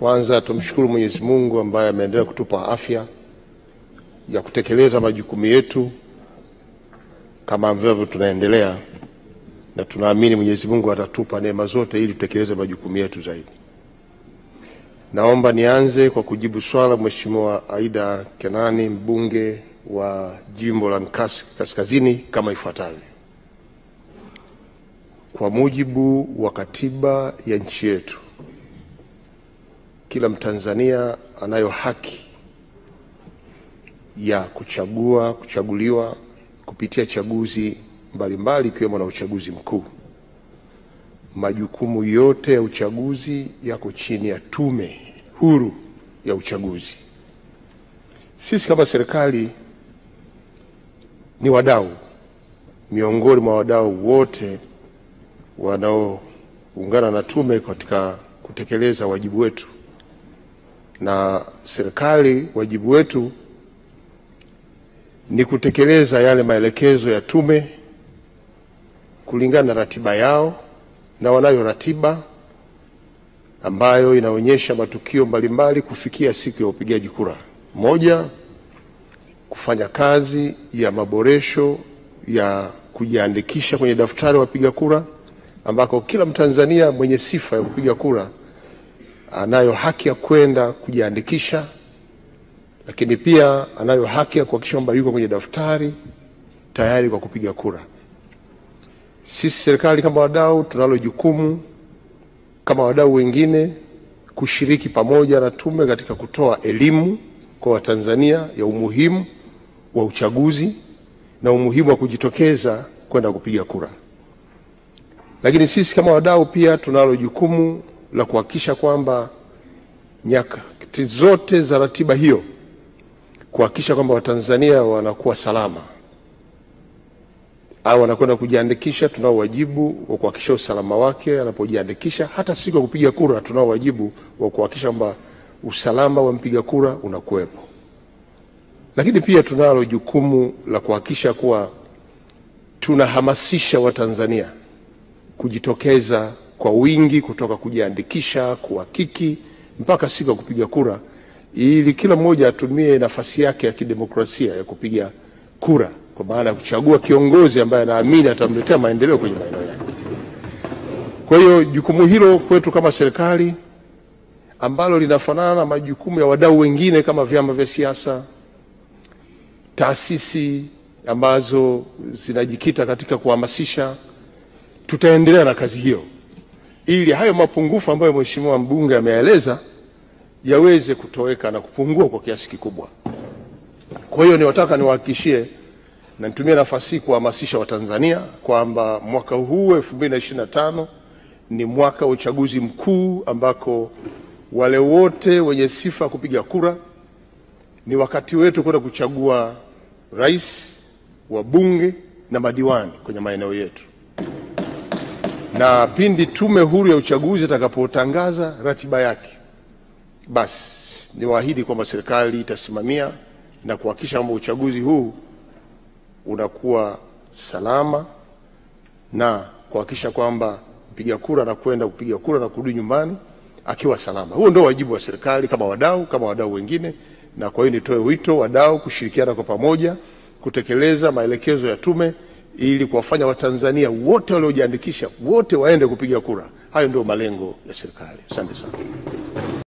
Kwanza tumshukuru Mwenyezi Mungu ambaye ameendelea kutupa afya ya kutekeleza majukumu yetu kama ambavyo tunaendelea, na tunaamini Mwenyezi Mungu atatupa neema zote ili tutekeleze majukumu yetu zaidi. Naomba nianze kwa kujibu swala Mheshimiwa Aida Kenani, mbunge wa jimbo la Nkasi Kaskazini, kama ifuatavyo. Kwa mujibu wa katiba ya nchi yetu, kila Mtanzania anayo haki ya kuchaguliwa kupitia chaguzi mbalimbali ikiwemo na uchaguzi mkuu. Majukumu yote ya uchaguzi yako chini ya Tume Huru ya Uchaguzi. Sisi kama serikali ni wadau miongoni mwa wadau wote wanaoungana na tume katika kutekeleza wajibu wetu. Na serikali, wajibu wetu ni kutekeleza yale maelekezo ya tume kulingana na ratiba yao, na wanayo ratiba ambayo inaonyesha matukio mbalimbali kufikia siku ya upigaji kura. Moja, kufanya kazi ya maboresho ya kujiandikisha kwenye daftari wapiga kura, ambako kila Mtanzania mwenye sifa ya kupiga kura anayo haki ya kwenda kujiandikisha, lakini pia anayo haki ya kuhakikisha kwamba yuko kwenye daftari tayari kwa kupiga kura. Sisi serikali kama wadau tunalo jukumu kama wadau wengine kushiriki pamoja na tume katika kutoa elimu kwa Watanzania ya umuhimu wa uchaguzi na umuhimu wa kujitokeza kwenda kupiga kura. Lakini sisi kama wadau pia tunalo jukumu la kuhakikisha kwamba nyakati zote za ratiba hiyo, kuhakikisha kwamba Watanzania wanakuwa salama au wanakwenda kujiandikisha. Tunao wajibu wa kuhakikisha usalama wake anapojiandikisha. Hata siku ya kupiga kura tunao wajibu wa kuhakikisha kwamba usalama wa mpiga kura unakuwepo. Lakini pia tunalo jukumu la kuhakikisha kuwa tunahamasisha Watanzania kujitokeza kwa wingi kutoka kujiandikisha, kuhakiki mpaka siku ya kupiga kura, ili kila mmoja atumie nafasi yake ya kidemokrasia ya kupiga kura, kwa maana ya kuchagua kiongozi ambaye anaamini atamletea maendeleo kwenye maeneo yake. Kwa hiyo jukumu hilo kwetu kama serikali, ambalo linafanana na majukumu ya wadau wengine kama vyama vya siasa, taasisi ambazo zinajikita katika kuhamasisha, tutaendelea na kazi hiyo ili hayo mapungufu ambayo Mheshimiwa mbunge ameeleza yaweze kutoweka na kupungua kwa kiasi kikubwa. Kwa hiyo niwataka niwahakikishie na nitumie nafasi hii kuhamasisha Watanzania kwamba mwaka huu 2025 ni mwaka wa uchaguzi mkuu, ambako wale wote wenye sifa kupiga kura, ni wakati wetu kwenda kuchagua rais, wabunge na madiwani kwenye maeneo yetu. Na pindi Tume Huru ya Uchaguzi itakapotangaza ratiba yake, basi niwaahidi kwamba serikali itasimamia na kuhakikisha kwamba uchaguzi huu unakuwa salama na kuhakikisha kwamba mpiga kura anakwenda kupiga kura na kurudi nyumbani akiwa salama. Huo ndio wajibu wa serikali kama wadau wengine. Na kwa hiyo nitoe wito wadau kushirikiana kwa pamoja kutekeleza maelekezo ya tume ili kuwafanya Watanzania wote waliojiandikisha wote waende kupiga kura. Hayo ndio malengo ya serikali. Asante sana.